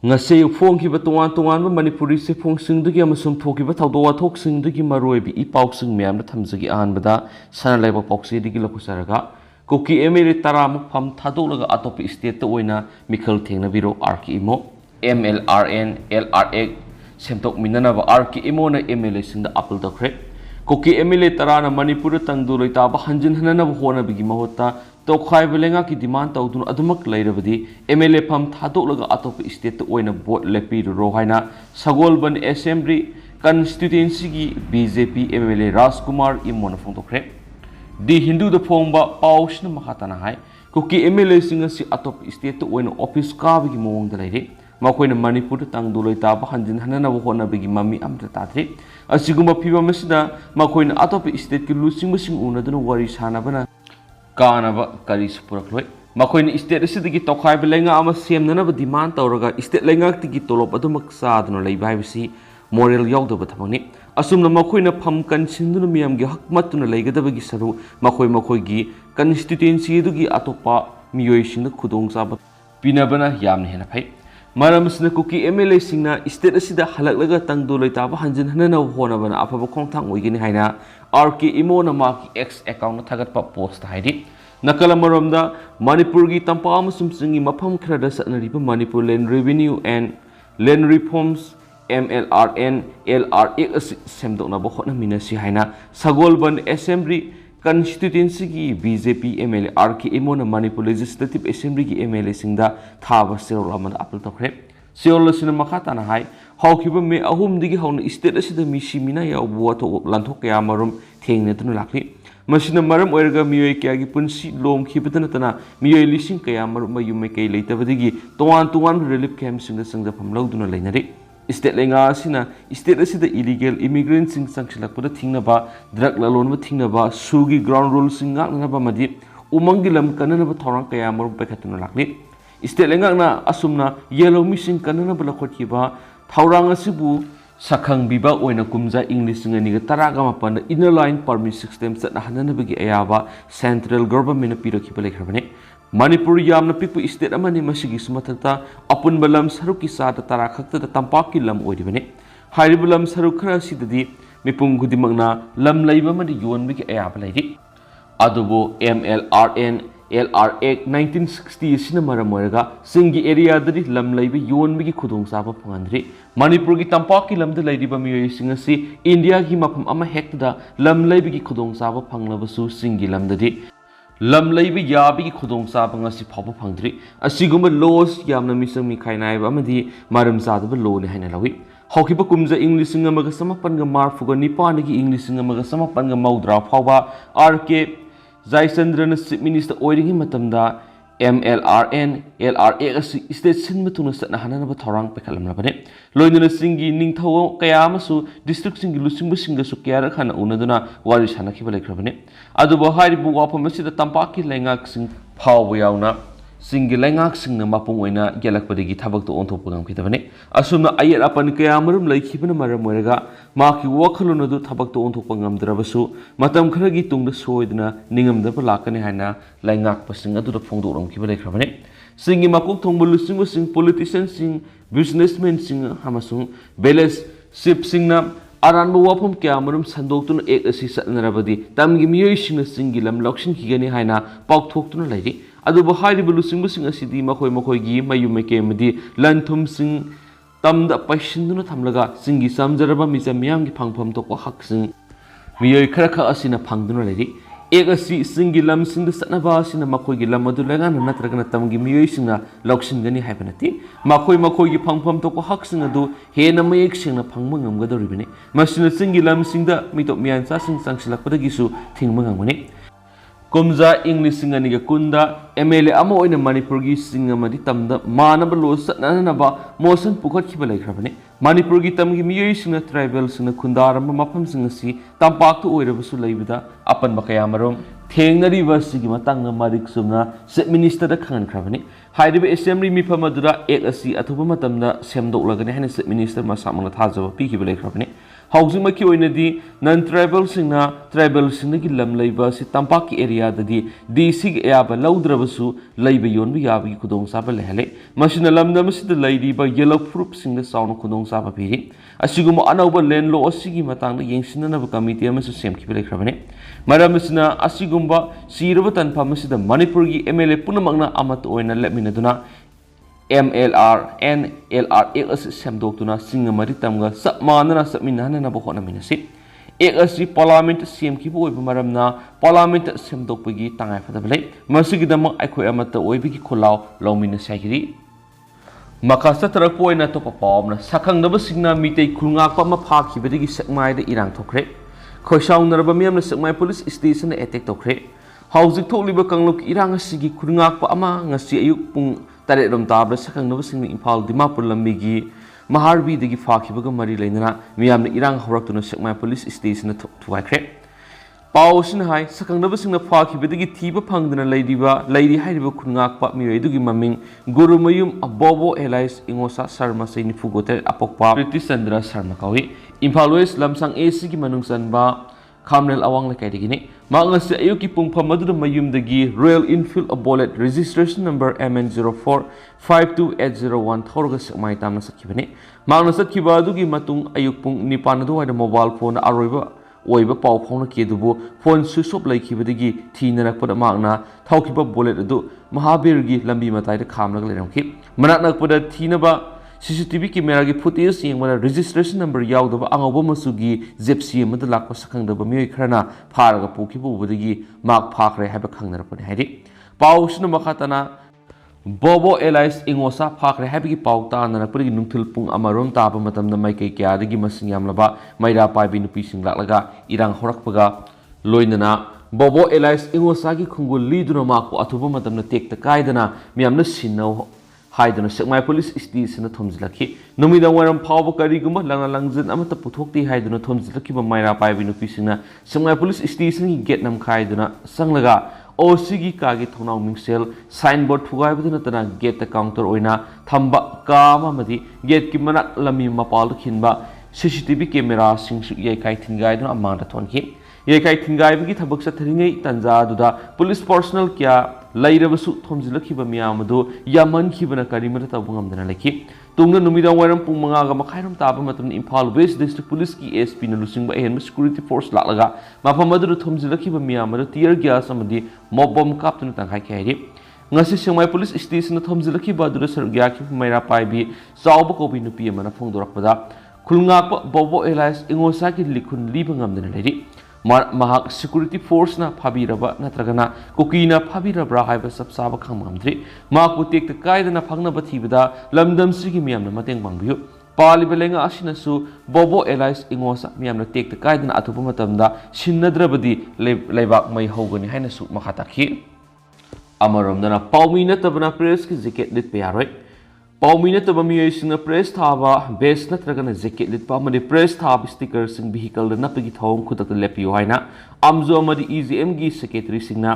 ngase phongkiba tongan manipuri se phongsingdugi amasum thokiba thawdo wathokingdugi maroibi ipausing myam na thamjagi ahanbada sana laiba pauksi digi lakusaraga kuki MLA taramuk pham thadoklaga Atoppa State ta Oina Mikhal thengnabiro RK Imo MLRN LRK semtok minanaba RK Imo na MLA singda appeal tawkhre kuki MLA tarana manipur tangdu loitaba hanjin hanana hona bigi mahota tokhai belenga ki demand tawdun adumak lairabadi MLA pham thadoklaga Atoppa State ta Oina vote lepi ro haina sagolban assembly constituency gi BJP MLA Rajkumar Imo na phongtokre di Hindu da phongba pausna makhatana hai kuki MLA singa si Atoppa State ta Oina office ka bigi mawong da laire makoina manipur tangdu loitaba hanjin hanana hona bigi mami amta tatri asigumba phiba masida makoina Atoppa State ki lusing musing unaduna wari sanabana kanaba kari supurakloi makoina state asidagi tokhai belenga ama semnana demand tawraga state lengak tigi tolop adumak saaduna leiba haibisi moral yaudaba thamani asumna makoina pham kansinduna miyamgi hakmatuna leigadabagi saru makoigi constituency dugi atoppa miyoisingna khudong saba pinabana yamna hena phai maramsna kuki MLA singna state asida halaklaga tangdu loitaba hanjin hanana honabana afaba khongthang oigini haina RK Imo na maki X account na thagatpa post haidi nakala maromda Manipur gi tampa amasum singi mafam khrada satnariba Manipur Land Revenue and Land Reforms MLRN LRA semdokna bo khotna minasi haina sagolban assembly constituency gi BJP MLA RK Imo na Manipur Legislative Assembly gi MLA singda thaba serol amana appeal tokre seol sina makata na hai hawkiba me ahum digi hawna state asida misi mina ya buato lanthok kaya marum thengna tunu lakli masina maram oirga miyoi kya gi punsi lom khibadana tana miyoi lising kaya marum mayum kai leitabadigi tuan relief camp singa sangda phamlauduna leinari state lenga asina state asida illegal immigrant sing sangsilakpada thingnaba drug lalonba thingnaba sugi ground rules singa naba madi umangilam kanana thorang kaya marum pakhatuna lakli state lenga na asumna yellow missing kanana bala khotkiba thorang asibu sakhang biba oina kumja English ngani ga taraga mapan inner line permit system satna hanana bagi ayaba central government piro khibale khabane Manipur yamna pikpu state amani masigi sumathakta apun balam saruki sada tara khakta da tampaki lam oidibane haribulam saruk khara sidadi mipung gudimangna lam laiba madi yon bagi ayaba laidi adubo MLRN LRA 1960 sina maramoraga singi area dadi lam laiba yon bigi khudong saba phangandri Manipur gi tampaki lam da laidiba miyoi singasi India gi mapam ama hekta da lam laiba gi khudong saba phanglabasu singi lam dadi lam laiba yabi gi khudong saba ngasi phawba phangdri asiguma laws yamna misang mi khainai ba amadi maram sadaba law ne haina lawi hawkiba kumja English ngamaga samapan ga marfuga nipan gi English ngamaga samapan ga maudra phawba RK Jaisandra Chief Minister oiringi matamda MLRN LRA state sin matuna satna hanana thorang pekhalamnabane loinuna singi ningthaw kaya amasu district singi lusingbu singa su kya rakhana unaduna wari sanakhiba lekrabane adubo haribu wafam asida tampaki lengak sing phawbu yauna singi lengak singna mapung oina gelakpadigi thabak to onthop pagam khitabane asumna ayat apan kaya marum laikhibana maram oiraga maki wakhaluna du thabak to onthop pagam drabasu matam kharagi tungda soidna ningamda lakane haina lengak pasing adu phongdoram khiba lekrabane singi makuk thongbulu sing politician sing businessmen sing hamasung beles sip singna aranba wafam kya marum sandoktuna ek asi satnarabadi tamgi miyoi singna singi lam lokshin khigani haina paukthokuna lairi adubo haribu lusingbu sing asidi makoi gi mayum ke madi lanthum sing tamda paisinduna thamlaga singi samjaraba misa miyam gi phangpham to ko hak sing miyoi khara kha asina phangduna lairi ek asi singi lam sing satnaba asina makoi gi lam adu laga na natragana tamgi miyoi singna lokshin gani haibanati makoi gi phangpham to ko hak sing adu hena mayek singna phangma ngamgadoribini masina singi lam singda mito miyan sa sing sangsilakpadagi su thingma ngamani kumja English singani ga kunda MLA ama oina Manipur gi singamadi tamda manaba lo satnanaba motion pukhat khiba laikhrabane Manipur gi tamgi miyoi singna tribal singna khundaramba mafam singasi tampak tu oirabasu laibida apan bakaya marom thengnariba sigi matangna marik sumna Chief Minister da khangan khrabane haidiba assembly mifam adura ek asi athuba matamda semdoklagani haina Chief Minister masamangna thajaba pi khiba laikhrabane ꯍꯧꯖꯤꯛꯃꯛꯀꯤ ꯑꯣꯏꯅꯗꯤ ꯅꯟ ꯇ꯭ꯔꯥꯏꯕꯦꯜꯁꯤꯡꯅ ꯇ꯭ꯔꯥꯏꯕꯦꯜꯁꯤꯡꯗꯒꯤ ꯂꯝ ꯂꯩꯕ ꯑꯁꯤ ꯇꯝꯄꯥꯛꯀꯤ ꯑꯦꯔꯤꯌꯥꯗꯗꯤ ꯗꯤꯁꯤꯒꯤ ꯑꯌꯥꯕ ꯂꯧꯗ꯭ꯔꯕꯁꯨ ꯂꯩꯕ ꯌꯣꯟꯕ ꯌꯥꯕꯒꯤ ꯈꯨꯗꯣꯡꯆꯥꯕ ꯂꯩꯍꯜꯂꯦ ꯃꯁꯤꯅ ꯂꯝꯗꯝ ꯑꯁꯤꯗ ꯂꯩꯔꯤꯕ ꯌꯦꯜꯂꯣ ꯐꯨꯔꯨꯞꯁꯤꯡꯗ ꯆꯥꯎꯅ ꯈꯨꯗꯣꯡꯆꯥꯕ ꯄꯤꯔꯤ ꯑꯁꯤꯒꯨꯝꯕ ꯑꯅꯧꯕ ꯂꯦꯟ ꯂꯣ ꯑꯁꯤꯒꯤ ꯃꯇꯥꯡꯗ ꯌꯦꯡꯁꯤꯟꯅꯅꯕ ꯀꯃꯤꯇꯤ ꯑꯃꯁꯨ ꯁꯦꯝꯈꯤꯕ ꯂꯩꯈ꯭ꯔꯕꯅꯤ ꯃꯔꯝ ꯑꯁꯤꯅ ꯑꯁꯤꯒꯨꯝꯕ ꯆꯤꯔꯕ ꯇꯟꯐꯝ ꯑꯁꯤꯗ ꯃꯅꯤꯄꯨꯔꯒꯤ MLA ꯄꯨꯝꯅꯃꯛꯅ ꯑꯃꯠꯇ ꯑꯣꯏꯅ ꯂꯦꯞꯃꯤꯟꯅꯗꯨꯅ MLR NLR Act ꯑꯁꯤ ꯁꯦꯝꯗꯣꯛꯇꯨꯅ ꯆꯤꯡ ꯑꯃꯗꯤ ꯇꯝꯒ ꯆꯞ ꯃꯥꯟꯅꯅ ꯆꯠꯃꯤꯟꯅꯍꯟꯅꯕ ꯍꯣꯠꯅꯃꯤꯟꯅꯁꯤ Act ꯑꯁꯤ ꯄꯥꯔꯂꯤꯌꯥꯃꯦꯟꯠꯇ ꯁꯦꯝꯈꯤꯕ ꯑꯣꯏꯕ ꯃꯔꯝꯅ ꯄꯥꯔꯂꯤꯌꯥꯃꯦꯟꯠꯇ ꯁꯦꯝꯗꯣꯛꯄꯒꯤ ꯇꯉꯥꯏꯐꯗꯕ ꯂꯩ ꯃꯁꯤꯒꯤꯗꯃꯛ ꯑꯩꯈꯣꯏ ꯑꯃꯠꯇ ꯑꯣꯏꯕꯒꯤ ꯈꯨꯜꯂꯥꯎ ꯂꯧꯃꯤꯟꯅꯁꯤ ꯍꯥꯏꯈꯤꯔꯤ ꯃꯈꯥ ꯆꯠꯊꯔꯛꯄ ꯑꯣꯏꯅ ꯑꯇꯣꯞꯄ ꯄꯥꯎ ꯑꯃꯅ ꯁꯛꯈꯪꯗꯕꯁꯤꯡꯅ ꯃꯤꯇꯩ ꯈꯨꯜꯉꯥꯛꯄ ꯑꯃ ꯐꯥꯈꯤꯕꯗꯒꯤ ꯁꯦꯛꯃꯥꯏꯗ ꯏꯔꯥꯡ ꯊꯣꯛꯈ꯭ꯔꯦ ꯈꯣꯏꯁꯥꯎꯅꯔꯕ ꯃꯤꯌꯥꯝꯅ ꯁꯦꯛꯃꯥꯏ ꯄꯨꯂꯤꯁ ꯁ꯭ꯇꯦꯁꯟꯗ ꯑꯦꯇꯦꯛ ꯇꯧꯈ꯭ꯔꯦ ꯍꯧꯖꯤꯛ ꯊꯣꯛꯂꯤꯕ ꯀꯥꯡꯂꯨꯞꯀꯤ ꯏꯔꯥꯡ ꯑꯁꯤꯒꯤ ꯈꯨꯜꯉꯥꯛꯄ ꯑꯃ ꯉꯁꯤ ꯑꯌꯨꯛ ꯄꯨꯡ 8 ꯇꯥꯕꯗ ꯁꯛꯈꯪꯗꯕꯁꯤꯡꯅ ꯏꯝꯐꯥꯜ ꯗꯤꯃꯥꯄꯨꯔ ꯂꯝꯕꯤꯒꯤ ꯃꯍꯥꯔꯕꯤꯗꯒꯤ ꯐꯥꯈꯤꯕꯒ ꯃꯔꯤ ꯂꯩꯅꯅ ꯃꯤꯌꯥꯝꯅ ꯏꯔꯥꯡ ꯍꯧꯔꯛꯇꯨꯅ ꯁꯦꯛꯃꯥꯏ ꯄꯨꯂꯤꯁ ꯁ꯭ꯇꯦꯁꯟꯗ ꯊꯨꯒꯥꯏꯈ꯭ꯔꯦ ꯄꯥꯎ ꯑꯁꯤꯅ ꯍꯥꯏ ꯁꯛꯈꯪꯗꯕꯁꯤꯡꯅ ꯐꯥꯈꯤꯕꯗꯒꯤ ꯊꯤꯕ ꯐꯪꯗꯅ ꯂꯩꯔꯤ ꯍꯥꯏꯔꯤꯕ ꯈꯨꯟꯉꯥꯛꯄ ꯃꯤꯑꯣꯏ ꯑꯗꯨꯒꯤ ꯃꯃꯤꯡ ꯒꯨꯔꯨꯃꯌꯨꯝ ꯕꯣꯕꯣ ꯑꯦꯂꯥꯏꯁ ꯏꯉꯣꯁꯥ ꯁꯔꯃ ꯆꯍꯤ 94 ꯑꯄꯣꯛꯄ ꯄ꯭ꯔꯤꯇꯤꯆꯟꯗ꯭ꯔ ꯁꯔꯃ ꯀꯧꯏ ꯏꯝꯐꯥꯜ ꯋꯦꯁ ꯂꯝꯁꯥꯡ ꯑꯦꯁꯤꯒꯤ ꯃꯅꯨꯡ ꯆꯟꯕ ꯈꯥꯝꯔꯦꯜ ꯑꯋꯥꯡ ꯂꯩꯀꯥꯏꯗꯒꯤꯅꯤ ꯃꯍꯥꯛ ꯉꯁꯤ ꯑꯌꯨꯛꯀꯤ ꯄꯨꯡꯐꯝ ꯑꯗꯨꯗ ꯃꯌꯨꯝꯗꯒꯤ royal Enfield bullet registration number MN04528001 ꯊꯧꯔꯒ ꯁꯦꯛꯃꯥꯏ ꯇꯥꯝꯅ ꯆꯠꯈꯤꯕꯅꯤ ꯃꯍꯥꯛꯅ ꯆꯠꯈꯤꯕ ꯑꯗꯨꯒꯤ ꯃꯇꯨꯡ ꯑꯌꯨꯛ ꯄꯨꯡ 9 ꯑꯗꯨꯋꯥꯏꯗ ꯃꯣꯕꯥꯏꯜ ꯐꯣꯟ ꯑꯔꯣꯏꯕ ꯑꯣꯏꯕ ꯄꯥꯎ ꯐꯥꯎꯅꯈꯤ ꯑꯗꯨꯕꯨ ꯐꯣꯟ ꯁ꯭ꯋꯤꯆ ꯑꯣꯐ ꯂꯩꯈꯤꯕꯗꯒꯤ ꯊꯤꯅꯔꯛꯄꯗ ꯃꯍꯥꯛꯅ ꯊꯧꯈꯤꯕ ꯕꯣꯂꯦꯠ ꯑꯗꯨ ꯃꯍꯥꯕꯤꯔꯒꯤ ꯂꯝꯕꯤ ꯃꯇꯥꯏꯗ ꯈꯥꯝꯂꯒ ꯂꯩꯔꯝꯈꯤ ꯃꯅꯥꯛ ꯅꯛꯄꯗ ꯊꯤꯅꯕ CCTV ꯀꯦꯃꯦꯔꯥꯒꯤ ꯐꯨꯇꯦꯖ ꯌꯦꯡꯕꯗ ꯔꯦꯖꯤꯁꯇ꯭ꯔꯦꯁꯟ ꯅꯝꯕꯔ ꯌꯥꯎꯗꯕ ꯑꯉꯧꯕ ꯃꯆꯨꯒꯤ ꯖꯤꯞꯁꯤ ꯑꯃꯗ ꯂꯥꯛꯄ ꯁꯛꯈꯪꯗꯕ ꯃꯤꯑꯣꯏ ꯈꯔꯅ ꯐꯥꯔꯒ ꯄꯨꯈꯤꯕ ꯎꯕꯗꯒꯤ ꯃꯍꯥꯛ ꯐꯥꯈ꯭ꯔꯦ ꯍꯥꯏꯕ ꯈꯪꯅꯔꯛꯄꯅꯤ ꯍꯥꯏꯔꯤ ꯄꯥꯎꯁꯤꯅ ꯃꯈꯥ ꯇꯥꯅ ꯕꯣꯕꯣ ꯑꯦꯂꯥꯏꯁ ꯏꯉꯣꯁꯥ ꯐꯥꯈ꯭ꯔꯦ ꯍꯥꯏꯕꯒꯤ ꯄꯥꯎ ꯇꯥꯅꯔꯛꯄꯗꯒꯤ ꯅꯨꯡꯊꯤꯜ ꯄꯨꯡ 1 ꯇꯥꯕ ꯃꯇꯝꯗ ꯃꯥꯏꯀꯩ ꯀꯌꯥꯗꯒꯤ ꯃꯁꯤꯡ ꯌꯥꯝꯂꯕ ꯃꯩꯔꯥ ꯄꯥꯏꯕꯤ ꯅꯨꯄꯤꯁꯤꯡ ꯂꯥꯛꯂꯒ ꯏꯔꯥꯡ ꯍꯧꯔꯛꯄꯒ ꯂꯣꯏꯅꯅ ꯕꯣꯕꯣ ꯑꯦꯂꯥꯏꯁ ꯏꯉꯣꯁꯥꯒꯤ ꯈꯨꯡꯒꯨꯜ ꯂꯤꯗꯨꯅ ꯃꯍꯥꯛꯄꯨ ꯑꯊꯨꯕ ꯃꯇꯝꯗ ꯇꯦꯛꯇ ꯀꯥꯏꯗꯅ ꯃꯤꯌꯥꯝꯅ ꯁꯤꯟꯅꯧ ꯍꯥꯏꯗꯨꯅ ꯁꯦꯛꯃꯥꯏ ꯄꯨꯂꯤꯁ ꯁ꯭ꯇꯦꯁꯟꯗ ꯊꯣꯝꯖꯤꯜꯂꯛꯈꯤ ꯅꯨꯃꯤꯗꯥꯡ ꯋꯥꯏꯔꯝ ꯐꯥꯎꯕ ꯀꯔꯤꯒꯨꯝꯕ ꯂꯪꯅ ꯂꯪꯖꯟ ꯑꯃꯠꯇ ꯄꯨꯊꯣꯛꯇꯦ ꯍꯥꯏꯗꯨꯅ ꯊꯣꯝꯖꯤꯜꯂꯛꯈꯤꯕ ꯃꯩꯔꯥ ꯄꯥꯏꯕꯤ ꯅꯨꯄꯤꯁꯤꯡꯅ ꯁꯦꯛꯃꯥꯏ ꯄꯨꯂꯤꯁ ꯁ꯭ꯇꯦꯁꯟꯒꯤ ꯒꯦꯠ ꯅꯝꯈꯥꯏꯗꯨꯅ ꯆꯪꯂꯒ OCꯒꯤ ꯀꯥꯒꯤ ꯊꯣꯡꯅꯥꯎ ꯃꯤꯡꯁꯦꯜ ꯁꯥꯏꯟꯕꯣꯔꯗ ꯊꯨꯒꯥꯏꯕꯗ ꯅꯠꯇꯅ ꯒꯦꯠꯇ ꯀꯥꯎꯟꯇꯔ ꯑꯣꯏꯅ ꯊꯝꯕ ꯀꯥ ꯑꯃꯗꯤ ꯒꯦꯠꯀꯤ ꯃꯅꯥꯛ ꯂꯝꯕꯤ ꯃꯄꯥꯜꯗ ꯈꯤꯟꯕ CCTV ꯀꯦꯃꯦꯔꯥꯁꯤꯡꯁꯨ ꯌꯩꯈꯥꯏ ꯊꯤꯟꯒꯥꯏꯗꯨꯅ ꯑꯃꯥꯡꯗ ꯊꯣꯟꯈꯤ ꯌꯩꯈꯥꯏ ꯊꯤꯟꯒꯥꯏꯕꯒꯤ ꯊꯕꯛ ꯆꯠꯊꯔꯤꯉꯩ ꯇꯥꯟꯖꯥ ꯑꯗꯨꯗ ꯄꯨꯂꯤꯁ ꯄꯔꯁꯣꯅꯦꯜ ꯀꯌꯥ ꯂꯩꯔꯕꯁꯨ ꯊꯣꯝꯖꯤꯜꯂꯛꯈꯤꯕ ꯃꯤꯌꯥꯝ ꯑꯗꯨ ꯌꯥꯝꯃꯟꯈꯤꯕꯅ ꯀꯔꯤꯃꯠꯇ ꯇꯧꯕ ꯉꯝꯗꯅ ꯂꯩꯈꯤ ꯇꯨꯡꯗ ꯅꯨꯃꯤꯗꯥꯡ ꯋꯥꯏꯔꯝ ꯄꯨꯡ 5:30 ꯇꯥꯕ ꯃꯇꯝꯗ ꯏꯝꯐꯥꯜ ꯋꯦꯁ ꯗꯤꯁꯇ꯭ꯔꯤꯛ ꯄꯨꯂꯤꯁꯀꯤ SPꯅ ꯂꯨꯆꯤꯡꯕ ꯑꯍꯦꯟꯕ ꯁꯦꯀ꯭ꯌꯨꯔꯤꯇꯤ ꯐꯣꯔꯁ ꯂꯥꯛꯂꯒ ꯃꯐꯝ ꯑꯗꯨꯗ ꯊꯣꯝꯖꯤꯜꯂꯛꯈꯤꯕ ꯃꯤꯌꯥꯝ ꯑꯗꯨ ꯇꯤꯌꯔ ꯒ꯭ꯌꯥꯁ ꯑꯃꯗꯤ ꯃꯣꯞ ꯕꯣꯝ ꯀꯥꯞꯇꯨꯅ ꯇꯪꯈꯥꯏꯈꯤ ꯍꯥꯏꯔꯤ ngasi semai police station thomjilaki badura sargya ki maira paibi chawba kobi nupi amana phongdorakpada khulngakpa bobo elias ingosa ki likhun liba ngamdana leri mahak security force na phabiraba natragana kokina phabirabra haiba sapsaba khangmamdri maku tekta kaidana phangnaba thibada lamdam sigi miyamna mateng bangbiyu Paliba lenga asinasu bobo elias ingosa miyamna tekta kaidana athupa matamda sinnadrabadi leibak mai hogani haina su makhataki Amaramdana paumi natabana press ki jacket lit pe yaroi paumi nataba miyoi singna press thaba base natragana jacket lit pa amadi press thab sticker sing vehicle da napagi thawng khudakta lepiyo haina amzo amadi EGM gi secretary singna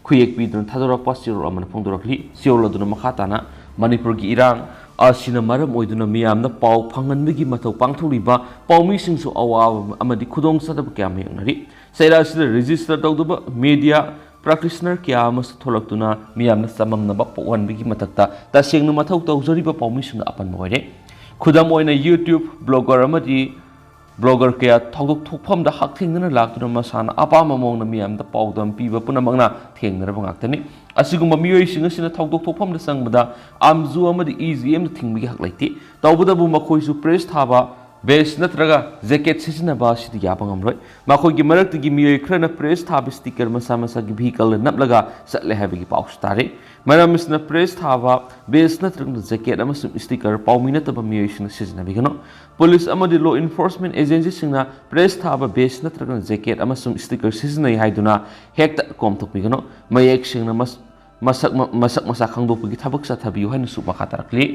khuyek pi dun thadora pasiro amana phongdorakli sioloduna makhatana manipur gi irang asina maram oiduna miyamna paw phanganbigi mathau pangtholiba paumi singsu awa amadi khudong sadab kya mengnari saira sida register tawduba media practitioner kya amas tholakuna miyamna samamnaba pokwanbigi matakta tasengna mathau tawjariba paumi singna apan moire khudam oina YouTube blogger amadi blogger kya thogdok thokphamda hakthengna laktuna masana apama mongna miyamda pawdam piba punamangna thengnaraba ngaktani asigumba miyoi singa sina thogdok thokphamda sangbada amzu amadi EGM da thingbigi hak laiti tawbadabu makhoisu press thaba base natraga jacket sisina ba sidi yabangamroi makhoi gi marak gi miyoi khrana press thaba sticker masa masa gi vehicle naplaga satle habigi paus tare maramisna press thaba base natraga jacket amasum sticker paumina taba miyoi sina sisina bigano police amadi law enforcement agency singna press thaba base natraga jacket amasum sticker sisina haiduna hekta komthok bigano mayek singna masak khangdopgi thabak sa thabiyu haina su makatarakli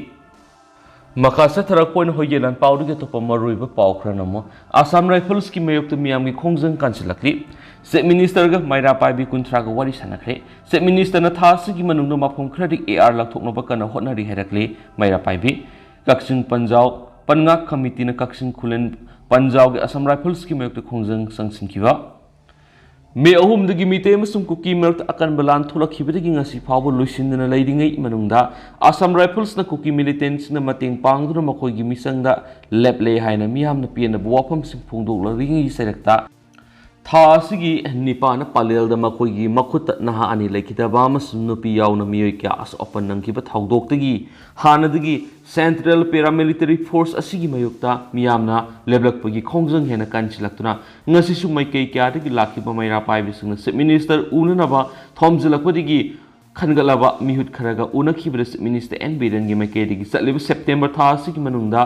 Makasa tharakpoin hoyelan paudu ge topa maruiba paukranamo Assam Rifles ki mayokta miyam gi khongjang kansilakli State Minister ga maira paibi kuntraga wari sanakre State Minister na thasi gi manungno mafhom khradi AR lakthoknoba kana hotnari herakli maira paibi Kakching Panjau Pangak Committee na Kaksin Kulen Panjao ge Assam Rifles ki mayok khongjang sangsin kiwa me ahum dagi mite masum kuki merk akan balan thula khibadagi ngasi phawbo loisindana leidingai manungda Assam Rifles na kuki militants na mating pangduna makoi gi misangda leple haina miyam na piana buwapam sing phungdok laringi serekta tha sigi nipa na palel da makoi gi makhut na ani lekidaba masum no pi yaw na miyoi kya as open nang kiba thaudok tagi hana dagi Central Paramilitary Force asigi mayukta miyamna leblak pagi khongjang hena kanchilaktuna ngasi su mai kei kya dagi lakhiba maira paibi singna Chief Minister unanaba thomjilakpadigi khangalaba mihut kharaga unakhiba Chief Minister N Biren gi mai kei digi satliba September tha asigi manungda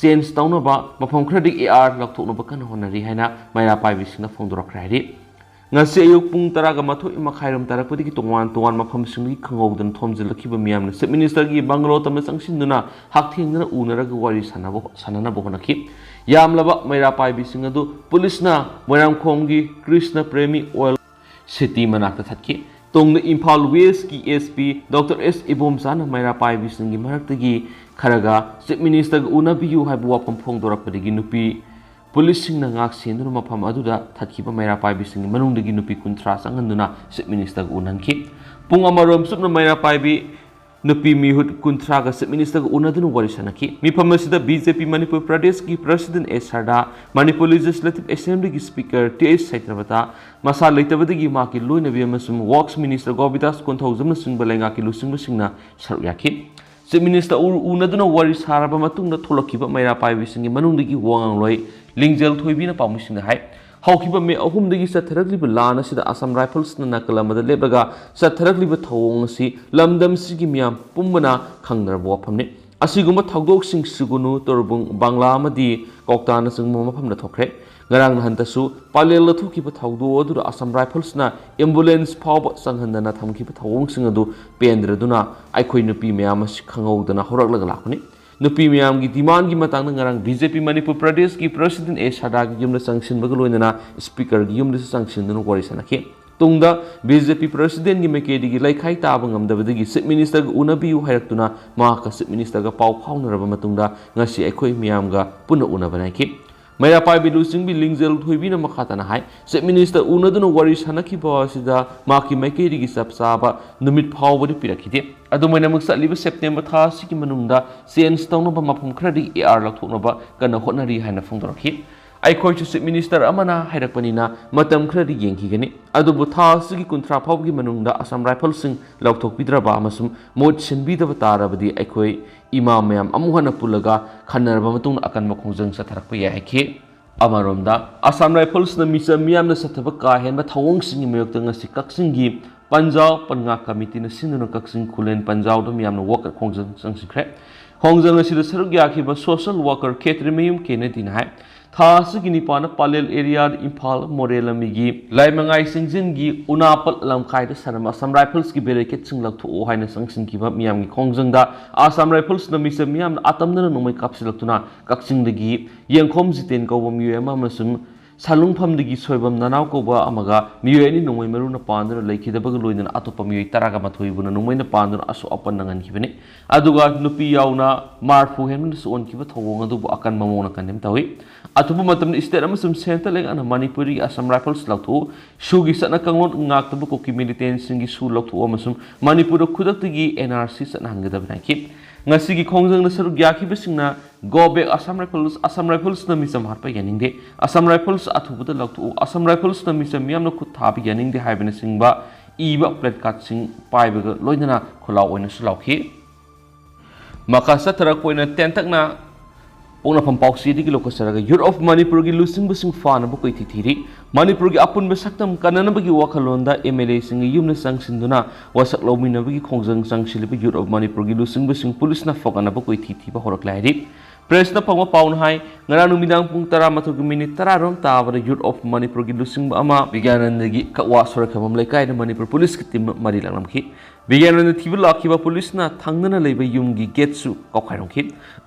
change taunaba mafam khradik AR lakthoknaba kan honari haina maira paibi singna phongdorak raidi ngasi ayuk pung taraga mathoi makhairam tarakpadi ki tongwan mafam singgi khangowdan thomjilakhiba miyamna Chief Minister gi bangalo tam sangsinduna hakthengna unaraga wari sanana bo honakhi yamlaba maira paibi singadu police na moiram khomgi Krishna Premi Oil City manakta thatki tongna Imphal West ki SP Dr. S Ibomsana maira paibi singi maraktagi kharaga Chief Minister unabiyu haibu wapam phongdorakpadi nupi Police sing na ngak senduna mafam aduda thatkiba maira paibi sing manungdagi nupi kuntra sanganduna Chief Minister unanki pung amarom supna maira paibi nupi mihut kuntra ga Chief Minister unadunu warisanaki mifam asida BJP Manipur Pradesh ki President S Sarda Manipur Legislative Assembly ki Speaker TS Saitrabata masa leitabadagi maki loina bi amasum Works Minister Govidas Konthaujamna singba lenga ki lusingba singna saruyaki Chief Minister unaduna wari saraba matungda tholakiba maira paibi singi manungdagi wangangloi lingjel thoibina pamusingda hai haukiba me ahumdagi satharakliba lana sida Assam Rifles na nakalamada lebaga satharakliba thawong si lamdam sigi miyam pumbana khangdarbo phamne asiguma thagdok sing sugunu torbung bangla amadi koktana singmo mafamna thokre ngarang nahantasu palel thokiba thawdo adu Assam Rifles na ambulance phawba sanghandana thamkiba thawong sing adu pendraduna aikhoi nupi miyam asi khangowdana horaklaga lakuni nupi miyam gi demand gi matang ngarang BJP Manipur Pradesh ki President A Sarda gi yumna sanction bagaloina Speaker gi yumna sanction nu warisanaki tungda BJP President gi mekedi gi laikhai taba ngamdabadagi Chief Minister gi unabiyu hairatuna ma ka Chief Minister ga pau phaunaraba matungda ngasi aikhoi miyam ga puna unabanaki Maya pai bilu sing bi lingjel thoibina makhatana hai Chief Minister unaduna wari sanaki bawasida maki mekedi gi sapsaba numit phawbadi pirakhide adumaina maksaliba September tha siki manungda change tawnaba mafum khradi AR lathoknaba kana hotnari haina phongdorakhi aikhoi Chief Minister amana hairakpanina matam khradi yengkhigani adubu tha siki kunthra phawgi manungda Assam Rifles sing lauthokpidraba amasum mod senbidaba tarabadi aikhoi imam mayam amuhana pulaga khanarba matung akan makhongjang satharakpa yaikhe amaromda Assam Rifles na misa miyam na sathaba ka henba thawong singi mayokta ngasi kaksingi Panjao Panga Committee na sinuna kaksing kulen Panjao do miyam na worker khongjang sangsikre khongjang asida saruk yakhiba social worker Ketrimeyum Kennedy na hai tha sigini pana palel area Imphal Morelamigi laimangai singjingi unapal lamkhai da sanam Assam Rifles ki barricade singlak tho haina sangsin ki ba miyam gi khongjangda Assam Rifles na misa miyam atamna nomai kapsilaktuna kakchingdagi yengkhom jiten ko miyama masum salungpham digi soibam nanaw ko ba amaga miyani nomai maruna pandra laikhidaba loina atopa miyai taraga mathoi buna nomai na pandra aso apan nangan kibani aduga nupi yauna marfu hemin son kiba thawong adu akan mamona kanem tawi atubu matam state amasum central leng ana Manipuri Assam Rifles lakthu sugi satna kanglon ngaktabu ko ki militants singi su lakthu amasum Manipur khudaktagi NRC satna hanggadabna ki ngasigi khongjang na saruk yakhiba singna go back Assam Rifles na misam harpa yaningde Assam Rifles athubuda lakthu Assam Rifles na misam yamna khut thabi yaningde haibena singba iba plate card sing paibaga loinana khulaw oina sulawkhi makasa tarak poina tentakna Pona pampausi di kilo kasaraga Youth of Manipur gi lusing busing fana bu koi thithiri Manipur gi apun besaktam kanana bagi wakalonda MLA sing yumna sangsinduna wasak lawmina bagi khongjang sangsilibi Youth of Manipur gi lusing busing police na fakana bu koi thithi ba horak lairi press na pangwa paun hai ngara numidang pung tara mathug minute tara rom tabara Youth of Manipur gi lusing ama biganandagi kakwa sorakhamam laikai na Manipur police ki team mari langlamki bigananda thibul lakhiba police na thangnana leiba yumgi gate su kokhairongki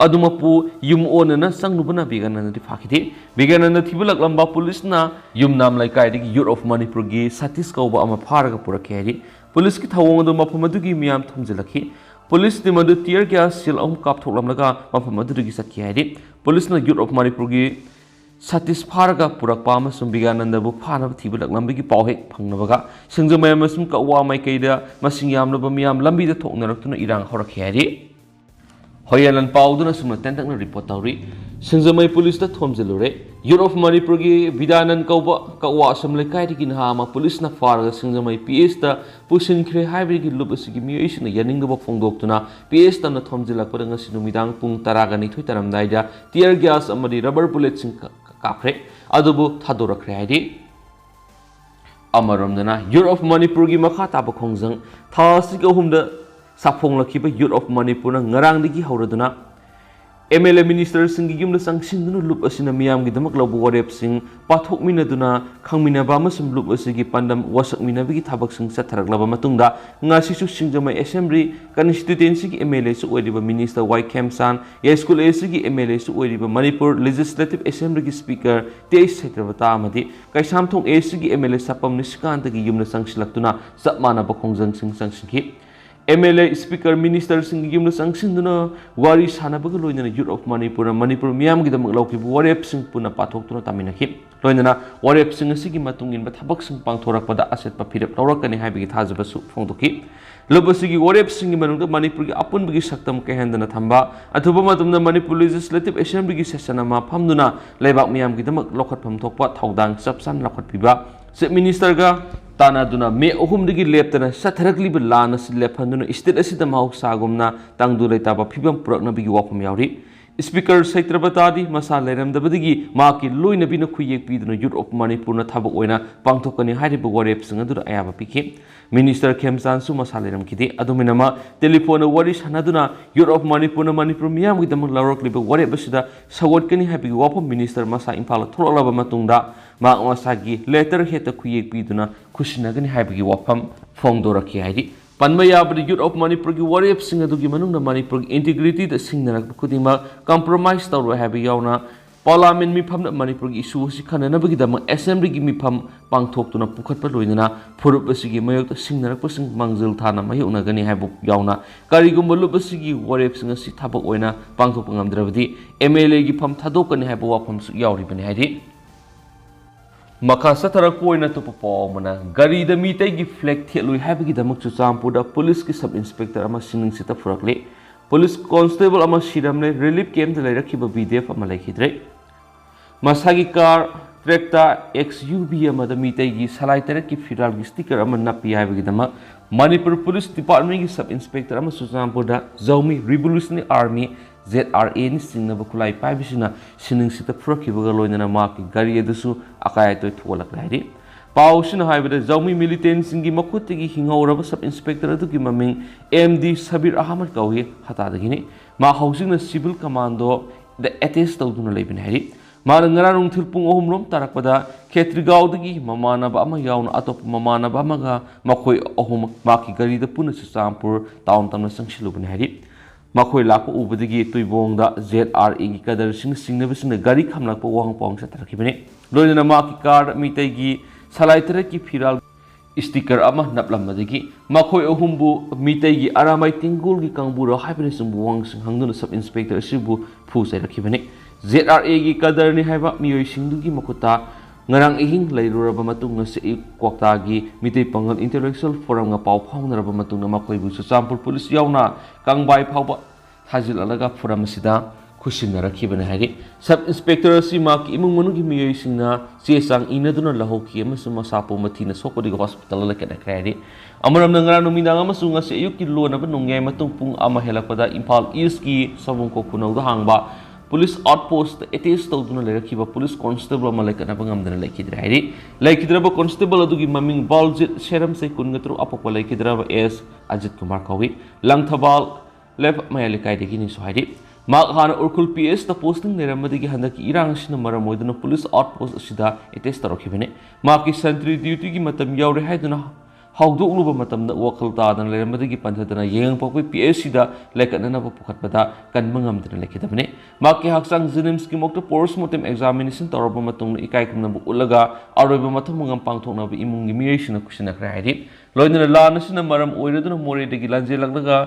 adumapu yum onana sangnubana bigananda di phakide bigananda thibul lamba police na yum nam laikai digi Youth of Manipur gi satis kauba ama pharaga purakhe police ki thawong adu maphamadu gi miyam thamjilakhi police ने मधु tear gas सिल अहम कापथोकलमलगा मफम अदुदगी चटखि हाइदि police न youth of Manipur की सतीश फारगा पुरक्पा अमसुम बिगानंदबु फानब थिबलकलमबिगी पाव हेक फंगनबगा सिंगजमय अमसुम कवा माइकैदा मसिंग यामनब मियाम लंबिदा थोकनरक्तुना इरांग हरखि हाइदि होयलन पाउदुना सुमन तेंतकना report तौरी सिंगजमय police दा थोमजलुरे youth of Manipur की विदानन कौबा कवा Assam लेकाइदगी नहामा police न फारगा सिंगजमय पीएस दा पुसिनख्रे हाइबरिगी लुप असिगी मियोइसना यानिंगबा फोंदोक्तुना पीएस दा न थोमजलकपदा ngasi नुमिदांग पुंग 12 तरमदाइदा टीयर गैस अमदी रबर बुलेट सिंग काफ्रे अदुबु थादोरख्रे हाइदि अमरमदना यूथ ऑफ मणिपुर की मखा ताब खोंजंग थासिग अहुमदा साफोंलखिबा youth of Manipur ngarangdigi hauraduna MLA minister singi yumda sangsinदुना लुप असिना मियामगिदमक लौबु वरेपसिंग पाथोकमिनदुना खंगमिनबा अमसुम लुप असिगी पंदम वसकमिनबगी थाबकसिंग चथरगलबा मतुंगदा ngasisु सिंगजमय असेंबली कन्स्टिट्युएंसी की MLA सु ओइरिबा मिनिस्टर वाई खेमसान येस्कुल एसिगी MLA सु ओइरिबा मणिपुर लेजिस्लेटिव असेंबली की स्पीकर तेज सेत्रबता अमदि कैसामथोंग एसिगी MLA सपम निष्कांतगी युमना संगसिलक्तुना चपमानबा खोंजंग सिंग संगसिंगी MLA स्पीकर मिनिस्टर सिंह युमना संगसिंदुना वारी सानबग लोइना यूथ ऑफ मणिपुर मणिपुर मियामगिदमक लौकिबु वरेप सिंह पुना पाथोक्तुना तामिनखि लोइना वरेप सिंह असिगी मतुंगिनबा थबक सिंह पांगथोरकपदा असेटपा फिरप लौरकनी हाइबिगी थाजबसु फोंदोकि लुप असिगी वरेप सिंह मनुंगदा मणिपुर की अपुनबगी सक्तम कहेंदना थंबा अथुबा मतुमदा मणिपुर लेजिस्लेटिव असेंबली की सेशन अमा फमदुना लेबाक मियामगिदमक लौखटफम थोकपा थौदांग चपसान लौखटपिबा चीफ मिनिस्टर का तानादुना मे अहुमदगी लेपतना सथरकलिब लाना लेफनदुना स्टेट असिदा महौसागुमना तांगदु लेताबा फिबम पुरकनबिगी वाफम यावरि स्पीकर सैत्रबतादी मसा लेरमदबदगी माकी लोइनबिना खुयेक पिदुना यूथ ऑफ मणिपुरना थाबक ओइना पांगथोकनी हारिबा वरेपसिंग अदुदा अयाबा पिखि मिनिस्टर खेमचानसु मसा लेरमखिदि अदुमिनमा टेलीफोन वारी सानदुना यूथ ऑफ मणिपुरना मणिपुर मियामगिदमक लौरकलिबा वरेपसिदा सगोटकनी हाबिगी वाफम मिनिस्टर मसा इम्फाल थोरलबा मतुंगदा माक मसागी लेटर हेता खुयेक पिदुना खुसिनगनी हाबिगी वाफम फोंदोरखि हाइदि पन्मा याबदि यूथ ऑफ मणिपुर की वरेपसिंग अदुगी मनुंगना मणिपुर की इंटीग्रिटी द सिंगनरक खुदिमा कंप्रोमाइज तौर हाबि यावना पार्लियामेंट मिफम मणिपुर की इशू सि खननबगिदम असेंबली की मिफम पांगथोक्तुना पुखतप लोइना फुरुप असिगी मयोक सिंगनरकपसिंग मंगजल थाना मयुनगनी हाबु यावना करिगुम लुप असिगी वरेपसिंग असि थाबक ओइना पांगथोक ngamdrabdi MLA की फम थादोकनी हाबु वाफम सु यावरिबनि हाइदि मखा सथरकोइना तुपपोमना गाड़ी द मीते की फ्लैग थेलुई हाबगी दमक चुचामपुर पुलिस की सब इंस्पेक्टर अमा सिंगसित फुरकले पुलिस कांस्टेबल अमा सिरमले रिलीफ कैंप द लेरखिबा BDF अमा लेखिद्रे मसागी कार ट्रैक्टा XUV अमा द मीते की सलाई तरह की फिराल की स्टिकर अमा नपी हाबगी दमक मणिपुर पुलिस डिपार्टमेंट की सब इंस्पेक्टर अमा चुचामपुर the Jaume revolutionary army ZRA नि सिंगनब खुलाई पाइबिसिना सिनिंगसित फुरखिबगा लोइना माकी गाड़ी अदुसु अकायतोय थोलकलाइदि पाउसिन हाइबदा जौमी मिलिटेंट सिंगी मखुतगी हिंगौरब सब इंस्पेक्टर अदुगी ममिंग MD सबीर अहमद कौहि हतादगिनि मा हौसिंगना सिविल कमांडो द एटेस्ट तौदुना लेबिन हाइदि माना ngaraung thilpung ohumrom tarakpada khetrigaudagi mamanaba ama yauna atop mamanaba amaga makhoi ohum maki gari da puna champur town tamna sangsilubani haidi makhoi lakpa ubadagi tuibongda ZRA gi kadar singnabisina gari khamlakpa wangpong satrakhibani loina maki car mitai gi salaitara ki firal sticker ama naplammadagi makhoi ohumbu mitai gi aramai tingul gi kangbura haibani sumbu wang singhangduna sub inspector sibu phu sairakhibani ZRA की कदर नि हाइबा मियोय सिंगदुगी Makuta ngarang ihing lairuraba matung na si kwakta gi mitay pangal intellectual forum nga paw phawnaraba matung na makoy bu champur police yauna kangbai phawba thajil alaga forum sida khusinnarakhiba hari sub inspector si ma ki imung manu gi miyoy singna chesang inaduna lahoki amasuma sapo mathina sokodi hospital la kana khari amaram nangara numidang amasung si ayuk ki lonaba nungyai matung pung ama helapada Imphal East ki sabung ko kunau da hangba police outpost एटेस्ट तौदुना लेरखिबा police constable अमा लेकना बंगमदना लेखिद्रे हाइदि लेखिद्रबा constable अदुगी ममिंग बालजित शेरम से कुनगत्रु अपप लेखिद्रबा S Ajit Kumar कवि लंगथबाल left मयालिकाइदगी नि सोहाइदि माक हाना उरकुल PS ता posting लेरमदगी हंदकी इरांगसिना मरम ओइदुना पुलिस आउटपोस्ट असिदा एटेस्ट तरखिबने माकी सेंट्री ड्यूटी की मतम यावरे हाइदुना हाउदोकलुबा मतमदा वखल तादन लेरमदगी पंथदना येंग पकवे PS सिदा लेकनना पुखतबदा कनमंगमदना लेखिदबने माकी हक्सांग जिनिम्स की मोक्ट पोस्टमार्टम एग्जामिनेशन तौरब मतुंग इकाई कुमनबु उलगा आरोइबा मथमंगम पांगथोकनाबा इमुंगी मियेसिना खुसिना खराइदि लोइनना लानसिना मरम ओइरदुना मोरेदगी लांजेलगलगा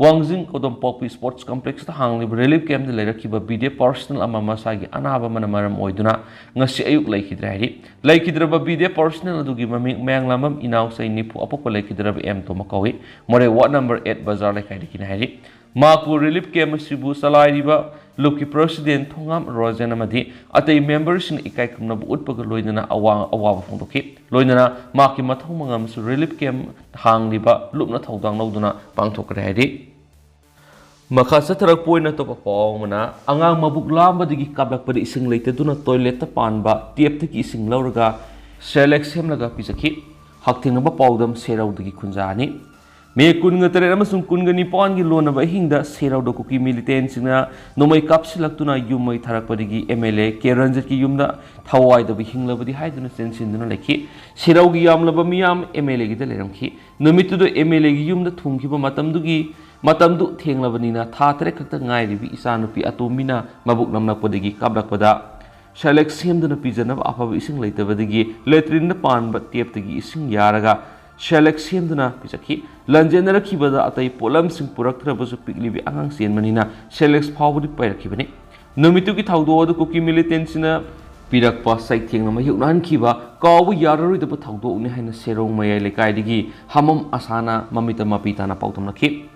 Wangjing Kodom Popi Sports Complex the Hangli Relief Camp the Lera Kiba BD personal Amamasagi Anaba Manamaram Oiduna Ngasi Ayuk Lakidrari Lakidraba BD personal to give a Manglamam in outside Nipu Apopo Lakidrab M Tomakawi More what number 8 Bazar Lakadikinari Mapu Relief Camp Sibu Salaiba Luki President Tongam Rosanamadi Atay members in Ikaikumna Utpagaloidana Awa Fondoki Loidana Maki Matomangams Relief Camp Hangliba Lupna Todang Loduna Bangtokradi Makasa tarak point na to pa mana angang mabukla ba digi kablak pa di ising later do na toilet ta pan ba tiap ta ki ising lauraga selex hem laga pisaki hakting na ba pawdam seraw digi kunjani me kun nga tere amasung kun ga ni pon gi lona ba hingda seraw do kuki militant sina nomai kapsilak tu na yumai tharak pa digi MLA Ranjit ki yumda thawai da bi hingla ba di haiduna sensin duna leki seraw gi yamla ba miyam MLA gi da leram ki nomitu do MLA gi yumda thungki ba matam dugi Matamdu Tenglavanina, Tatre Katangai, Isanupi Atomina, Mabuk Namnapodigi, Kablapada, Shalex him the pigeon of Apavising later with the gay, later in the pan, but tape the gising Yaraga, Shalex him the Pisaki, Langenera Kibada at a polam sing Purakra was a pigly Angsi and Manina, Shalex power the Pirakibani. No mituki Taudo the cookie militants in a Pirak pas sighting of Yunan Kiba, Kawu Yara the Potaudo in a Sero Maya Lekaidigi, Hamam Asana, Mamita Mapitana Pautamaki.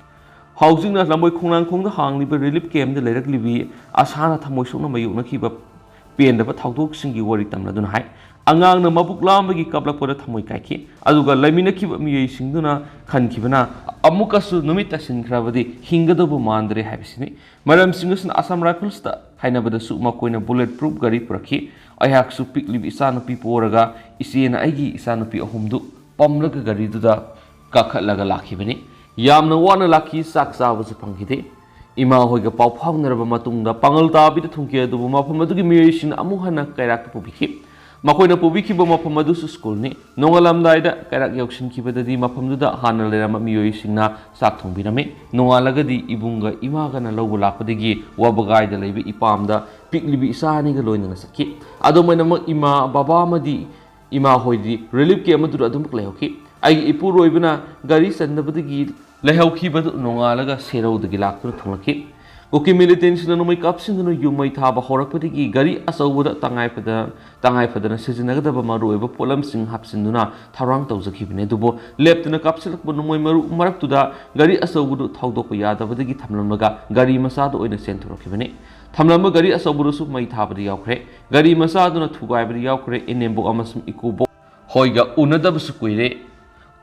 Housing na lamboy khunang khung da hang liba relief camp de lerak libi asana thamoi sokna mayu na kiba pen da ba thawdok singi wari tamna dun hai angang na mabuk lam gi kablak pora thamoi kai ki aduga lamina kiba miyei singduna khan kibana amuka su numita sin kravadi hinga do bu mandre habisini maram singusun Assam Rifles ta haina bada su ma koina bulletproof gari prakhi ayhak su pik libi isana pi poraga isena aigi isana pi ahumdu pamlaga gari du da kakhatlaga lakhibani Yamna wana laki saksa was a punkite. Ima hoga pau pounder of a matunda, Pangalta bit tunkia, the Mapamadu Mission, Amuhana Karak Pubiki. Makoina Pubiki Bomapamadus school ni, no alumni that Karak Yokshin Kiba the Mapamuda, Hana Lerama Mioishina, Saktum Biname, no alagadi, Ibunga, Imagana Logulapodigi, Wabagai the Levi Ipamda, Pigli Sani Galoin Saki. Adomana Ima Babamadi, Ima Hoidi, relief came to Adam Kleoki. I Ipuro Ibana, Gari Sandabadi. Lehauki but Nongalaga Sero the Gilactor Tonaki. Okay, militants no make ups in the you might have a horapati, Gari Aso would Tangai for the season of Maru, ever Polam sing Hapsinduna, Taranto was a keeping edubo, left in a capsule, but no Marak to the Gari Aso would Taudoko Yada with the Gitamlamaga, Gari Masado in the center of Kibane. Tamlama Gari Asoburusu might have the Yaukre, Gari Masado not to Gabri Yaukre in Nembo Amasum Ikubo, Hoiga Unadabasuquire,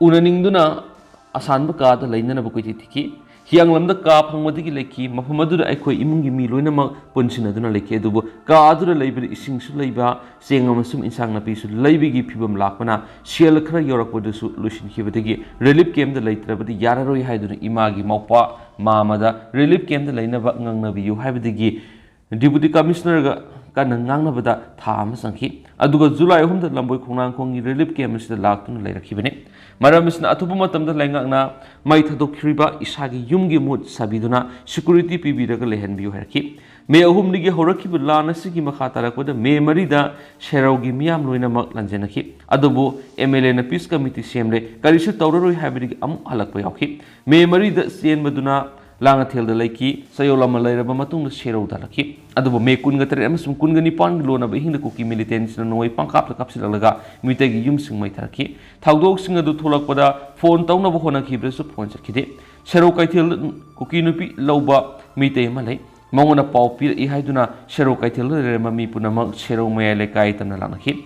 Unaningduna. Asanbaka the Lena Bukuitiki, Hiang the Ka Pamadi Laki, Mapamadu Equa Imungi Miluna Punsinaduna Lake Dubo, Gadu the labor is sing Sulaba, saying Amasum in Sangnapi, Labigi Pibum Lakana, Shielakra York with the solution Hivadigi, relief came the later, but the Yararoi Hydra Imagi Maupa, Mamada, relief came the Lena Baknanavi, you have the gi, Deputy Commissioner Kananga Bada, Tam Sanki, Aduga Zulai home the Lamboy Kunang Kongi relief came Mr. Lakton later Kibine. Maram is na Atoppa the Langana, might have Kriba, Ishagi Yumgi Mut Sabiduna, security PB the Lehan View Herki. May a humnigi Horaki with Lana Siki Makatara with the May Marida, Sherogi Miam Luina Mak Lanjanaki, Adobo, MLA and Peace Committee Semre, Karisha Tauro having Alakayaki, May Marida Sien Maduna. Langatil the Laki, Sayola Malaya Matung the Shero Dalaki, Adobo May Kungater Emerson Kungani Pang Lona behind the cookie militants and no way Pankap the Capsulaga, Mitegi Yumsing my Turkey, Taudo singer do Tolapada, phone town of Honaki Bresu Points at Kide, Sherokaitil Kukinupi, Loba, Mite Malay, Mongona Pau Pir Ihaduna, Sherokaitil, Remami Punamang, Shero Mayalekait and Lanaki,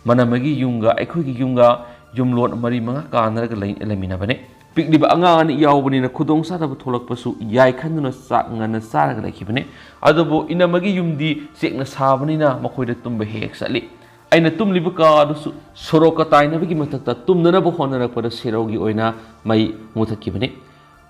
Manamagi Yunga, Equiki Yunga, Jumlot Marimanga, Kanaka Lane Eliminabane. Pigli ba angan yaw na kudong sa dapat tolak pasu yai kan na sa nga na sa like kibane adobo inamagi yumdi sek na sabani na makoy na tumba hek sali ay na tumli ba ka do soroka tay na bigi matakta tum na ba khona ra para serogi oina mai mutat kibane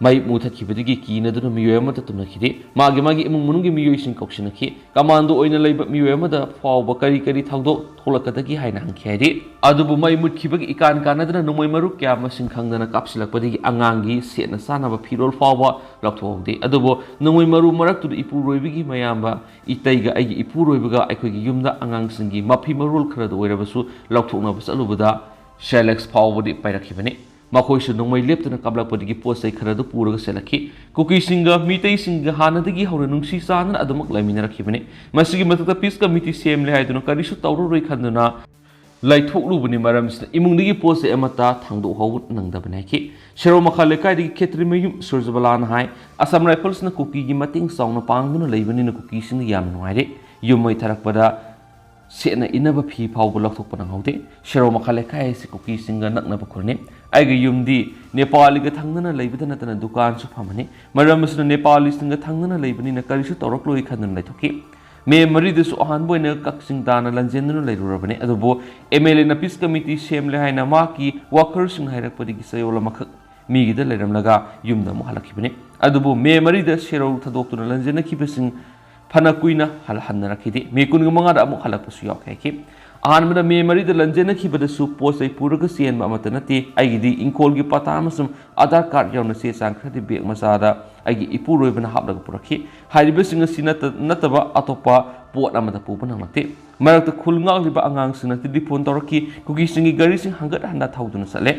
mai mutat kibadigi ki na do miyo ma ta tumna khide magi imung munungi miyo sing koksina ki kamando oina leiba miyo ma da faw ba kari thagdo tholakadagi haina hangkhedi adubu mai mut khibagi ikan kanadana nomoi maru kya ma singkhangdana kapsilakpadigi angangi sena sana ba phirol fawa lakthohde adubu nomoi maru marak tu ipu roibigi mayamba itaiga aigi ipu roibaga aikoigi yumda angang singi mapi marul khara do oirabasu lakthohna basalubuda Shelex Powbody Pirakhibani ꯃꯈꯣꯏꯁꯨ ꯅꯣꯡꯃꯩ ꯂꯦꯞꯇꯅ ꯀꯥꯞꯂꯛꯄꯗꯒꯤ ꯄꯣꯠ ꯆꯩ ꯈꯔꯗꯨ ꯄꯨꯔꯒ ꯆꯠꯂꯛꯈꯤ ꯀꯨꯀꯤꯁꯤꯡꯒ ꯃꯤꯇꯩꯁꯤꯡꯒ ꯍꯥꯟꯅꯗꯒꯤ ꯍꯧꯅ ꯅꯨꯡꯁꯤ ꯆꯥꯟꯅꯅ ꯑꯗꯨꯃꯛ ꯂꯩꯃꯤꯟꯅꯔꯛꯈꯤꯕꯅꯤ ꯃꯁꯤꯒꯤ ꯃꯊꯛꯇ ꯄꯤꯁ ꯀꯃꯤꯇꯤ ꯁꯦꯝꯂꯦ ꯍꯥꯏꯗꯨꯅ ꯀꯔꯤꯁꯨ ꯇꯧꯔꯔꯣꯏ ꯈꯟꯗꯨꯅ ꯂꯩꯊꯣꯛꯂꯨꯕꯅꯤ ꯃꯔꯝꯁꯤꯅ ꯏꯃꯨꯡꯗꯒꯤ ꯄꯣꯠ ꯆꯩ ꯑꯃꯠꯇ ꯊꯥꯡꯗꯣꯛꯍꯧꯕ ꯅꯪꯗꯕꯅꯤ ꯍꯥꯏꯈꯤ ꯁꯦꯔꯧ ꯃꯈꯥ ꯂꯩꯀꯥꯏꯗꯒꯤ ꯈꯦꯇ꯭ꯔꯤꯃꯌꯨꯝ ꯁꯨꯔꯖꯕꯂꯥꯅ ꯍꯥꯏ ꯑꯁꯥꯝ ꯔꯥꯏꯐꯜꯁꯅ ꯀꯨꯀꯤꯒꯤ ꯃꯇꯦꯡ ꯆꯥꯎꯅ ꯄꯥꯡꯗꯨꯅ ꯂꯩꯕꯅꯤꯅ ꯀꯨꯀꯤꯁꯤꯡꯅ ꯌꯥꯝꯅ ꯅꯨꯡꯉꯥꯏꯔꯦ ꯌꯨꯝ ꯃꯩ ꯊꯥꯔꯛꯄꯗ ꯁꯦꯠꯅ ꯏꯟꯅꯕ ꯐꯤ ꯐꯥꯎꯕ ꯂꯧꯊꯣꯛꯄ ꯅꯪꯍꯧꯗꯦ ꯁꯦꯔꯧ ꯃꯈꯥ ꯂꯩꯀꯥꯏ ꯑꯁꯤ ꯀꯨꯀꯤꯁꯤꯡꯒ ꯅꯛꯅꯕ ꯈꯨꯔꯅꯤ ꯑꯩꯒꯤ ꯌꯨꯝꯗꯤ ꯅꯦꯄꯥꯂꯤꯒ ꯊꯪꯅꯅ ꯂꯩꯕꯇ ꯅꯠꯇꯅ ꯗꯨꯀꯥꯟꯁꯨ ꯐꯝꯃꯅꯤ ꯃꯔꯝ ꯑꯁꯤꯅ ꯅꯦꯄꯥꯂꯤꯁꯤꯡꯒ ꯊꯪꯅꯅ ꯂꯩꯕꯅꯤꯅ ꯀꯔꯤꯁꯨ ꯇꯧꯔꯛꯂꯣꯏ ꯈꯟꯗꯨꯅ ꯂꯩꯊꯣꯛꯈꯤ ꯃꯦ 4ꯗꯁꯨ ꯑꯍꯥꯟꯕ ꯑꯣꯏꯅ ꯀꯛꯆꯤꯡ ꯇꯥꯅ ꯂꯟꯖꯦꯟꯗꯨꯅ ꯂꯩꯔꯨꯔꯕꯅꯤ ꯑꯗꯨꯕꯨ MLA ꯄꯤꯁ ꯀꯃꯤꯇꯤ ꯁꯦꯝꯂꯦ ꯍꯥꯏꯅ ꯃꯍꯥꯛꯀꯤ ꯋꯥꯀꯔꯁꯤꯡ ꯍꯥꯏꯔꯛꯄꯗꯒꯤ ꯆꯌꯣꯜ ꯑꯃꯈꯛ ꯃꯤꯒꯤꯗ ꯂꯩꯔꯝꯂꯒ ꯌꯨꯝꯗ ꯑꯃꯨꯛ ꯍꯜꯂꯛꯈꯤꯕꯅꯤ ꯑꯗꯨꯕꯨ ꯃꯦ 4ꯗ ꯁꯦꯔꯧ ꯊꯥꯗꯣꯛꯇꯨꯅ ꯂꯟꯖꯦꯟꯅꯈꯤꯕꯁꯤꯡ ꯐꯅ ꯀꯨꯏꯅ ꯍꯟꯅꯔꯛꯈꯤꯗꯦ ꯃꯦ 25ꯗ ꯑꯃꯨꯛ ꯍꯜꯂꯛꯄꯁꯨ ꯌꯥꯎꯈꯤ ꯍꯥꯏꯈꯤ ꯑꯍꯥꯟꯕꯗ ꯃꯦ 4ꯗ ꯂꯟꯖꯦꯟꯅꯈꯤꯕꯗꯁꯨ ꯄꯣꯠ ꯆꯩ ꯄꯨꯔꯒ ꯆꯦꯟꯕ ꯑꯃꯠꯇ ꯅꯠꯇꯦ ꯑꯩꯒꯤꯗꯤ ꯏꯪꯈꯣꯜꯒꯤ ꯄꯥꯇꯥ ꯑꯃꯁꯨꯡ ꯑꯙꯥꯔ ꯀꯥꯔꯗ ꯌꯥꯎꯅ ꯆꯦ ꯆꯥꯡ ꯈꯔꯗꯤ ꯕꯦꯒ ꯃꯆꯥꯗ ꯑꯩꯒꯤ ꯏꯄꯨꯔꯣꯏꯕꯅ ꯍꯥꯞꯂꯒ ꯄꯨꯔꯛꯈꯤ ꯍꯥꯏꯔꯤꯕꯁꯤꯡ ꯑꯁꯤ ꯅꯠꯇꯕ ꯑꯇꯣꯞꯄ ꯄꯣꯠ ꯑꯃꯗ ꯄꯨꯕ ꯅꯪꯂꯛꯇꯦ ꯃꯔꯛꯇ ꯈꯨꯜ ꯉꯥꯛꯂꯤꯕ ꯑꯉꯥꯡꯁꯤꯡꯅ ꯇꯦꯂꯤꯐꯣꯟ ꯇꯧꯔꯛꯈꯤ ꯀꯨꯀꯤꯁꯤꯡꯒꯤ ꯒꯥꯔꯤꯁꯤꯡ ꯍꯪꯒꯠ ꯍꯟꯗ ꯊꯧꯗꯨꯅ ꯆꯠꯂꯦ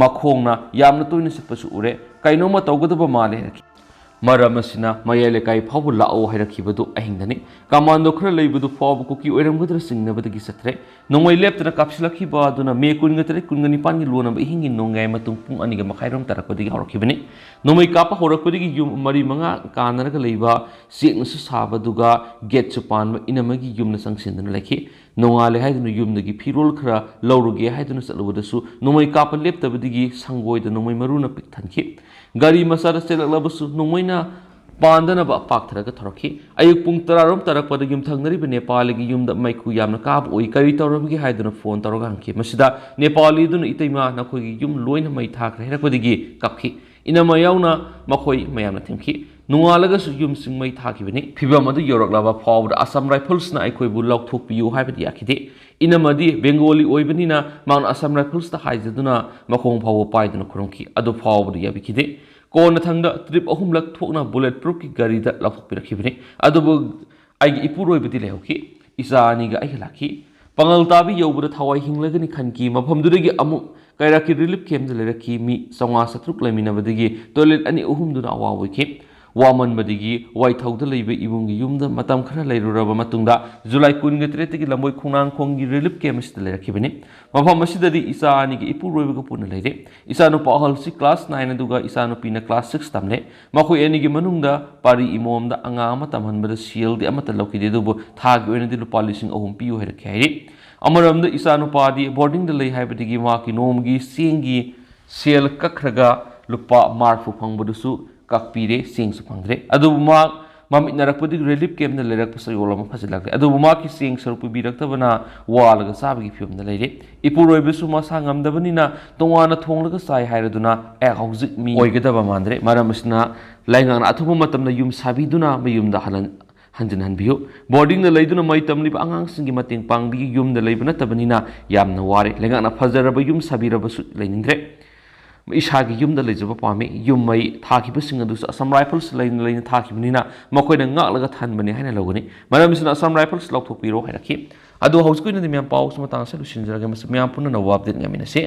ꯃꯈꯣꯡꯅ ꯌꯥꯝꯅ ꯇꯣꯏꯅ ꯆꯠꯄꯁꯨ ꯎꯔꯦ ꯀꯩꯅꯣꯝꯃ ꯇꯧꯒꯗꯕ ꯃꯥꯜꯂꯦ ꯍꯥꯏꯔꯛꯈꯤ ꯃꯔꯝ ꯑꯁꯤꯅ ꯃꯌꯥꯏ ꯂꯩꯀꯥꯏ ꯐꯥꯎꯕ ꯂꯥꯛꯑꯣ ꯍꯥꯏꯔꯛꯈꯤꯕꯗꯨ ꯑꯍꯤꯡꯗꯅꯤ ꯀꯃꯥꯟꯗꯣ ꯈꯔ ꯂꯩꯕꯗꯨ ꯐꯥꯎꯕ ꯀꯨꯀꯤ ꯑꯣꯏꯔꯝꯒꯗ꯭ꯔꯥ ꯆꯤꯡꯅꯕꯗꯒꯤ ꯆꯠꯇ꯭ꯔꯦ ꯅꯣꯡꯃꯩ ꯂꯦꯞꯇꯅ ꯀꯥꯞꯁꯤꯜꯂꯛꯈꯤꯕ ꯑꯗꯨꯅ ꯃꯦ 23 25ꯒꯤ ꯂꯣꯟꯅꯕ ꯑꯍꯤꯡꯒꯤ ꯅꯣꯡꯌꯥꯏ ꯃꯇꯨꯡ ꯄꯨꯡ 2:30 ꯇꯥꯔꯛꯄꯗꯒꯤ ꯍꯧꯔꯛꯈꯤꯕꯅꯤ ꯅꯣꯡꯃꯩ ꯀꯥꯞꯄ ꯍꯧꯔꯛꯄꯗꯒꯤ ꯌꯨꯝ 4-5 ꯀꯥꯟꯅꯔꯒ ꯂꯩꯕ ꯆꯦꯛꯅꯁꯨ ꯁꯥꯕꯗꯨꯒ ꯒꯦꯠꯁꯨ ꯄꯥꯟꯕ ꯏꯅꯝꯃꯒꯤ ꯌꯨꯝꯗ ꯆꯪꯁꯤꯟꯗꯨꯅ ꯂꯩꯈꯤ ꯅꯣꯡꯉꯥꯜꯂꯦ ꯍꯥꯏꯗꯨꯅ ꯌꯨꯝꯗꯒꯤ ꯐꯤꯔꯣꯜ ꯈꯔ ꯂꯧꯔꯨꯒꯦ ꯍꯥꯏꯗꯨꯅ ꯆꯠꯂꯨꯕꯗꯁꯨ ꯅꯣꯡꯃꯩ ꯀꯥꯞꯄ ꯂꯦꯞꯇꯕꯗꯒꯤ ꯁꯪꯒꯣꯏꯗ ꯅꯣꯡꯃꯩ ꯃꯔꯨꯅ ꯄꯤꯛ ꯊꯟꯈꯤ ꯒꯥꯔꯤ ꯃꯆꯥꯗ ꯆꯦꯜꯂꯛꯂꯕꯁꯨ ꯅꯣꯡꯃꯩꯅ ꯄꯥꯟꯗꯅꯕ ꯄꯥꯛꯊꯔꯒ ꯊꯧꯔꯛꯈꯤ ꯑꯌꯨꯛ ꯄꯨꯡ 10 ꯇꯥꯔꯛꯄꯗ ꯌꯨꯝꯊꯪꯅꯔꯤꯕ ꯅꯦꯄꯥꯂꯤꯒꯤ ꯌꯨꯝꯗ ꯃꯩꯈꯨ ꯌꯥꯝꯅ ꯀꯥꯕ ꯑꯣꯏ ꯀꯔꯤ ꯇꯧꯔꯕꯒꯦ ꯍꯥꯏꯗꯨꯅ ꯐꯣꯟ ꯇꯧꯔꯒ ꯍꯪꯈꯤ ꯃꯁꯤꯗ ꯅꯦꯄꯥꯂꯤꯗꯨꯅ ꯏꯇꯩꯃꯥ ꯅꯈꯣꯏꯒꯤ ꯌꯨꯝ ꯂꯣꯏꯅ ꯃꯩ ꯊꯥꯈ꯭ꯔꯦ ꯍꯥꯏꯔꯛꯄꯗꯒꯤ ꯀꯞꯈꯤ ꯏꯅꯝꯃ ꯌꯥꯎꯅ ꯃꯈꯣꯏ ꯃꯌꯥꯝꯅ ꯊꯦꯝꯈꯤ ꯅꯣꯡꯉꯥꯜꯂꯒꯁꯨ ꯌꯨꯝꯁꯤꯡ ꯃꯩ ꯊꯥꯈꯤꯕꯅꯤ ꯐꯤꯕꯝ ꯑꯗꯨ ꯌꯧꯔꯛꯂꯕ ꯐꯥꯎꯕꯗ ꯑꯁꯥꯝ ꯔꯥꯏꯐꯜꯁꯅ ꯑꯩꯈꯣꯏꯕꯨ ꯂꯧꯊꯣꯛꯄꯤꯌꯨ ꯍꯥꯏꯕꯗꯤ ꯌꯥꯈꯤꯗꯦ ꯏꯅꯝꯃꯗꯤ ꯕꯦꯡꯒꯣꯂꯤ ꯑꯣꯏꯕꯅꯤꯅ ꯃꯍꯥꯛꯅ ꯑꯁꯥꯝ ꯔꯥꯏꯐꯜꯁꯇ ꯍꯥꯏꯖꯗꯨꯅ ꯃꯈꯣꯡ ꯐꯥꯎꯕ ꯄꯥꯏꯗꯨꯅ ꯈꯨꯔꯨꯝꯈꯤ ꯑꯗꯨ ꯐꯥꯎꯕꯗ ꯌꯥꯕꯤꯈꯤꯗꯦ ꯀꯣꯟꯅꯊꯪꯗ ꯇ꯭ꯔꯤꯞ 3ꯂꯛ ꯊꯣꯛꯅ ꯕꯨꯂꯦꯠ ꯄ꯭ꯔꯨꯐꯀꯤ ꯒꯥꯔꯤꯗ ꯂꯧꯊꯣꯛꯄꯤꯔꯛꯈꯤꯕꯅꯤ ꯑꯗꯨꯕꯨ ꯑꯩꯒꯤ ꯏꯄꯨꯔꯣꯏꯕꯗꯤ ꯂꯩꯍꯧꯈꯤ ꯏꯆꯥ ꯑꯅꯤꯒ ꯑꯩꯒ ꯂꯥꯛꯈꯤ ꯄꯥꯡꯒꯜ ꯇꯥꯕꯤ ꯌꯧꯕꯗ ꯊꯋꯥꯏ ꯍꯤꯡꯂꯒꯅꯤ ꯈꯟꯈꯤ ꯃꯐꯝꯗꯨꯗꯒꯤ ꯑꯃꯨꯛ ꯀꯩꯔꯥꯛꯀꯤ ꯔꯤꯂꯤꯐ ꯀꯦꯝꯞꯇ ꯂꯩꯔꯛꯈꯤ ꯃꯤ 500-600 ꯂꯩꯃꯤꯟꯅꯕꯗꯒꯤ ꯇꯣꯏꯂꯦꯠ 2-3ꯗꯨꯅ ꯑꯋꯥꯕ ꯑꯣꯏꯈꯤ ꯋꯥꯃꯟꯕꯗꯒꯤ ꯋꯥꯏꯊꯧꯗ ꯂꯩꯕ ꯏꯕꯨꯡꯒꯤ ꯌꯨꯝꯗ ꯃꯇꯝ ꯈꯔ ꯂꯩꯔꯨꯔꯕ ꯃꯇꯨꯡꯗ ꯖꯨꯂꯥꯏ 23ꯗꯒꯤ ꯂꯝꯕꯣꯏ ꯈꯣꯡꯅꯥꯡꯈꯣꯡꯒꯤ ꯔꯤꯂꯤꯐ ꯀꯦꯝꯞ ꯑꯁꯤꯗ ꯂꯩꯔꯛꯈꯤꯕꯅꯤ ꯃꯐꯝ ꯑꯁꯤꯗꯗꯤ ꯏꯆꯥ ꯑꯅꯤꯒꯤ ꯏꯄꯨꯔꯣꯏꯕꯒ ꯄꯨꯟꯅ ꯂꯩꯔꯦ ꯏꯆꯥꯅꯨꯄꯥ ꯑꯍꯜꯁꯤ ꯀ꯭ꯂꯥꯁ 9 ꯑꯗꯨꯒ ꯏꯆꯥꯅꯨꯄꯤꯅ ꯀ꯭ꯂꯥꯁ 6 ꯇꯝꯂꯦ ꯃꯈꯣꯏ ꯑꯅꯤꯒꯤ ꯃꯅꯨꯡꯗ ꯄꯥꯔꯤ ꯏꯃꯣꯝꯗ ꯑꯉꯥꯡ ꯑꯃ ꯇꯝꯍꯟꯕꯗ ꯁꯦꯜꯗꯤ ꯑꯃꯠꯇ ꯂꯧꯈꯤꯗꯦ ꯑꯗꯨꯕꯨ ꯊꯥꯒꯤ ꯑꯣꯏꯅꯗꯤ ꯂꯨꯄꯥ 3,000 ꯄꯤꯌꯨ ꯍꯥꯏꯔꯛꯈꯤ ꯍꯥꯏꯔꯤ ꯑꯃꯔꯣꯝꯗ ꯏꯆꯥꯅꯨꯄꯥꯗꯤ ꯕꯣꯔꯗꯤꯡꯗ ꯂꯩ ꯍꯥꯏꯕꯗꯒꯤ ꯃꯍꯥꯛꯀꯤ ꯅꯣꯡꯃꯒꯤ ꯆꯦꯡꯒꯤ ꯁꯦꯜ ꯀꯛꯈ꯭ꯔꯒ ꯂꯨꯄꯥ 40 ꯐꯪꯕꯗꯨꯁꯨ ꯀꯛꯄꯤꯔꯦ ꯆꯦꯡꯁꯨ ꯐꯪꯗ꯭ꯔꯦ ꯑꯗꯨꯕꯨ ꯃꯍꯥꯛ ꯃꯃꯤꯠꯅꯔꯛꯄꯗꯒꯤ ꯔꯤꯂꯤꯐ ꯀꯦꯝꯞꯇ ꯂꯩꯔꯛꯄ ꯆꯌꯣꯜ ꯑꯃ ꯐꯖꯤꯜꯂꯛꯂꯦ ꯑꯗꯨꯕꯨ ꯃꯍꯥꯛꯀꯤ ꯆꯦꯡ ꯁꯔꯨꯛ ꯄꯤꯕꯤꯔꯛꯇꯕꯅ ꯋꯥꯜꯂꯒ ꯆꯥꯕꯒꯤ ꯐꯤꯕꯝꯗ ꯂꯩꯔꯦ ꯏꯄꯨꯔꯣꯏꯕꯁꯨ ꯃꯁꯥ ꯉꯝꯗꯕꯅꯤꯅ ꯇꯣꯉꯥꯟꯅ ꯊꯣꯡꯂꯒ ꯆꯥꯏ ꯍꯥꯏꯔꯗꯨꯅ ꯍꯧꯖꯤꯛ ꯃꯤ ꯑꯣꯏꯒꯗꯕ ꯃꯥꯟꯗ꯭ꯔꯦ ꯃꯔꯝ ꯑꯁꯤꯅ ꯂꯩꯉꯥꯛꯅ ꯑꯊꯨꯕ ꯃꯇꯝꯗ ꯌꯨꯝ ꯁꯥꯕꯤꯗꯨꯅ ꯃꯌꯨꯝꯗ ꯍꯟꯖꯤꯟꯍꯟꯕꯤꯌꯨ ꯕꯣꯔꯗꯤꯡꯗ ꯂꯩꯗꯨꯅ ꯃꯩ ꯇꯝꯂꯤꯕ ꯑꯉꯥꯡꯁꯤꯡꯒꯤ ꯃꯇꯦꯡ ꯄꯥꯡꯕꯤꯌꯨ ꯌꯨꯝꯗ ꯂꯩꯕ ꯅꯠꯇꯕꯅꯤna ꯌꯥꯝꯅ ꯋꯥꯔꯦ ꯂꯩꯉꯥꯛꯅ ꯐꯖꯔꯕ ꯌꯨꯝ ꯁꯥꯕꯤꯔꯕꯁꯨ ꯂꯩꯅꯤꯡꯗ꯭ꯔꯦ ꯏꯁꯥꯒꯤ ꯌꯨꯝꯗ ꯂꯩꯖꯕ ꯄꯥꯝꯃꯤ ꯌꯨꯝ ꯃꯩ ꯊꯥꯈꯤꯕꯁꯤꯡ ꯑꯗꯨꯁꯨ ꯑꯁꯥꯝ ꯔꯥꯏꯐꯜꯁ ꯂꯩꯅ ꯊꯥꯈꯤꯕꯅꯤꯅ ꯃꯈꯣꯏꯅ ꯉꯥꯛꯂꯒ ꯊꯍꯟꯕꯅꯤ ꯍꯥꯏꯅ ꯂꯧꯒꯅꯤ ꯃꯔꯝ ꯑꯁꯤꯅ ꯑꯁꯥꯝ ꯔꯥꯏꯐꯜꯁ ꯂꯧꯊꯣꯛꯄꯤꯔꯣ ꯍꯥꯏꯔꯛꯈꯤ ꯑꯗꯣ ꯍꯧꯖꯤꯛꯀꯤ ꯑꯣꯏꯅꯗꯤ ꯃꯌꯥꯝ ꯄꯥꯎꯁꯤ ꯃꯇꯥꯡ ꯑꯁꯤꯗ ꯂꯣꯏꯁꯤꯟꯖꯔꯒꯦ ꯃꯌꯥꯝ ꯄꯨꯟꯅ ꯅꯧꯕ ꯑꯞꯗꯦꯠ ꯉꯥꯏꯃꯤꯟꯅꯁꯤ